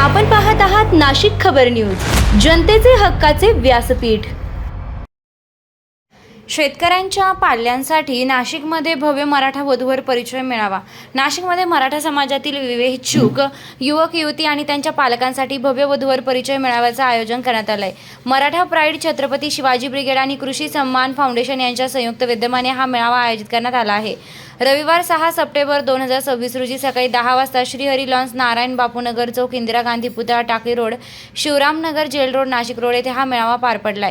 आपण पाहत आहात नाशिक खबर न्यूज, जनतेचे हक्काचे व्यासपीठ। शेतकऱ्यांच्या पाल्यांसाठी नाशिकमध्ये भव्य मराठा वधूवर परिचय मेळावा। नाशिकमध्ये मराठा समाजातील विवेकइच्छुक युवक युवती आणि त्यांच्या पालकांसाठी भव्य वधूवर परिचय मेळाव्याचे आयोजन करण्यात आले आहे। मराठा प्राईड, छत्रपती शिवाजी ब्रिगेड आणि कृषी सन्मान फाउंडेशन यांच्या संयुक्त विद्यमाने हा मेळावा आयोजित करण्यात आला आहे। रविवार 6 सप्टेंबर 2026 रोजी सकाळी 10 वाजता श्रीहरी लॉन्स, नारायण बापू नगर चौक, इंदिरा गांधी पुतळा, टाकळी रोड, शिवराम नगर, जेल रोड, नाशिक रोड येथे हा मेळावा पार पडला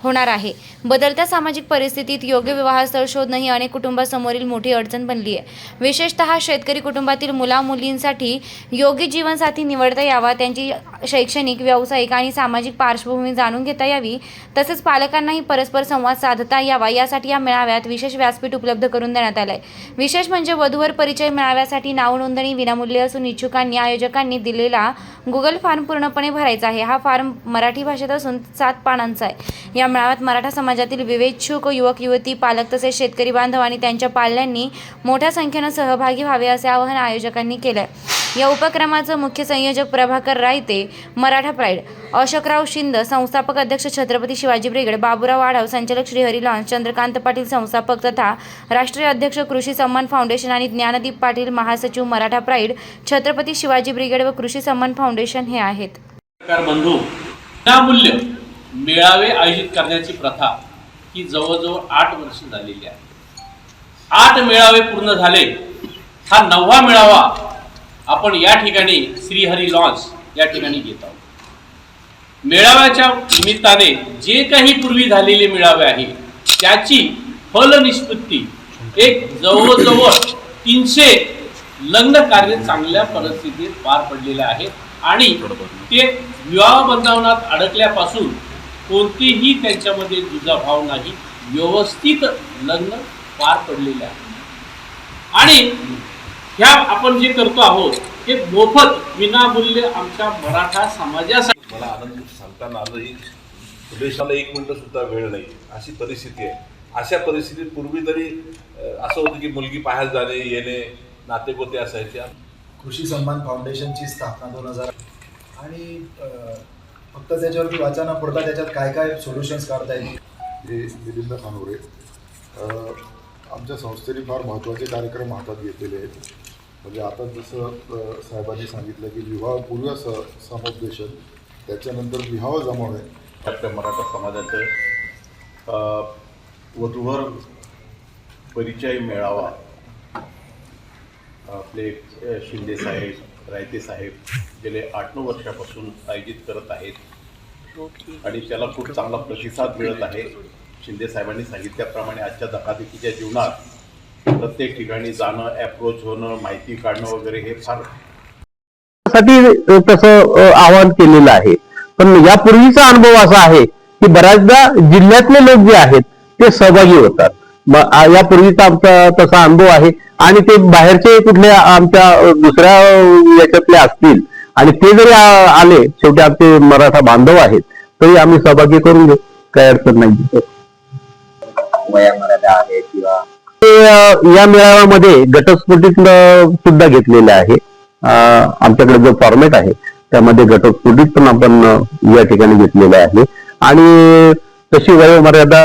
होणार आहे। बदलत्या सामाजिक परिस्थितीत योग्य विवाहस्थळ शोधणं ही अनेक कुटुंबांसमोरील मोठी अडचण बनली आहे। विशेषतः शेतकरी कुटुंबातील मुला-मुलींसाठी योग्य जीवनसाथी निवडता यावा, त्यांची शैक्षणिक, व्यावसायिक आणि सामाजिक पार्श्वभूमी जाणून घेता यावी, तसेच पालकांनाही परस्पर संवाद साधता यावा यासाठी या मेळाव्यात विशेष व्यासपीठ उपलब्ध करून देण्यात आले आहे। विशेष म्हणजे वधूवर परिचय मेळाव्यासाठी नाव नोंदणी विनामूल्य असून इच्छुकांनी आयोजकांनी दिलेला गुगल फॉर्म पूर्णपणे भरायचा आहे। हा फॉर्म मराठी भाषेत असून 7 पानांचा आहे। या मेळाव्यात मराठा समाजातील विवेकइच्छुक युवक युवती, पालक तसेच शेतकरी बांधव आणि त्यांच्या पाल्यांनी मोठ्या संख्येने सहभागी व्हावे असे आवाहन आयोजकांनी केले आहे। या उपक्रमाचे मुख्य संयोजक प्रभाकर रायते, मराठा प्राईड, अशोकराव शिंदे, संस्थापक अध्यक्ष छत्रपती शिवाजी ब्रिगेड, बाबूराव वाढव, संचालक श्रीहरी लॉन्स, चंद्रकांत पाटील, संस्थापक तथा राष्ट्रीय अध्यक्ष कृषी सन्मान फाउंडेशन आणि ज्ञानदीप पाटील, महासचिव मराठा प्राईड, छत्रपती शिवाजी ब्रिगेड व कृषी सन्मान फाउंडेशन हे आहेत। बंधू, विनामूल्य मेळावे आयोजित करण्याची प्रथा ही जवळजवळ 8 वर्ष झालेली आहे। 8 मेळावे पूर्ण झाले। हा 9वा मेळावा आपण या ठिकाणी श्रीहरी लॉन्स या ठिकाणी घेत आहोत। मेळाव्याच्या निमित्ताने जे काही पूर्वी झालेले मेळावे आहे त्याची फलनिष्पत्ती एक जवळजवळ 300 लग्न कार्य चांगल्या परिस्थितीत पार पडलेले आहेत आणि ते विवाह बंधनात अडकल्यापासून कोणतेही त्यांच्यामध्ये दुजाभाव नाही, व्यवस्थित लग्न पार पडलेले आहे। आणि ह्या आपण जे करतो आहोत हे मोफत विनामूल्य आमच्या मराठा समाजासाठी। मला आनंद सांगताना आजही देशाला 1 मिनिट सुद्धा वेळ नाही अशी परिस्थिती आहे। अशा परिस्थितीत पूर्वी तरी असं होतं की मुलगी पाहायला जाणे येणे नातेगोते असायचे। कृषी सन्मान फाउंडेशनची स्थापना 2000 आणि फक्त त्याच्यावरती वाचा पुरता त्याच्यात काय काय सोल्युशन्स काढता येईल। मिलिंद खानोरे, आमच्या संस्थेने फार महत्त्वाचे कार्यक्रम हातात घेतलेले आहेत। म्हणजे आता जसं साहेबांनी सांगितलं की विवाहपूर्व समुपदेशन, त्याच्यानंतर विवाह जमवणे। आपल्या मराठा समाजाचं वधूवर परिचय मेळावा आपले शिंदे साहेब, रायते साहेब गेले 8-9 वर्षापासून आयोजित करत आहेत आणि त्याला खूप चांगला प्रतिसाद मिळत आहे। शिंदे साहेबांनी सांगितल्याप्रमाणे आजच्या धकाधकीच्या जीवनात प्रत्येक ठिकाणी जाणं, अप्रोच होणं, माहिती काढणं वगैरे हे फार तसं आवाहन केलेलं आहे। पण यापूर्वीचा अनुभव असा आहे की बऱ्याचदा जिल्ह्यातले लोक जे आहेत ते सहभागी होतात। यापूर्वीचा आमचा तसा अनुभव आहे आणि ते बाहेरचे कुठले आमच्या दुसऱ्या याच्यातले असतील आणि ते जरी आले, शेवटी आमचे मराठा बांधव आहेत, तरी आम्ही सहभागी करून घेऊ, काही अडचण नाही। या मेळाव्यामध्ये घटस्फोटित सुद्धा घेतलेले आहे। आमच्याकडे जो फॉर्मॅट आहे त्यामध्ये घटस्फोटित पण आपण या ठिकाणी घेतलेला आहे आणि तशी वयोमर्यादा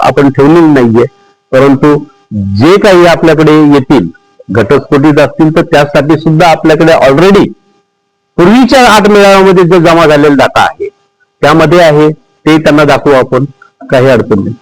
आपण ठेवलेली नाहीये, परंतु जे काही आपल्याकडे येतील घटस्फोटित असतील तर त्यासाठी सुद्धा आपल्याकडे ऑलरेडी पूर्वीच्या 8 मेळाव्यामध्ये जो जमा झालेला डाटा आहे त्यामध्ये आहे, ते त्यांना दाखवू आपण, काही अडचण नाही।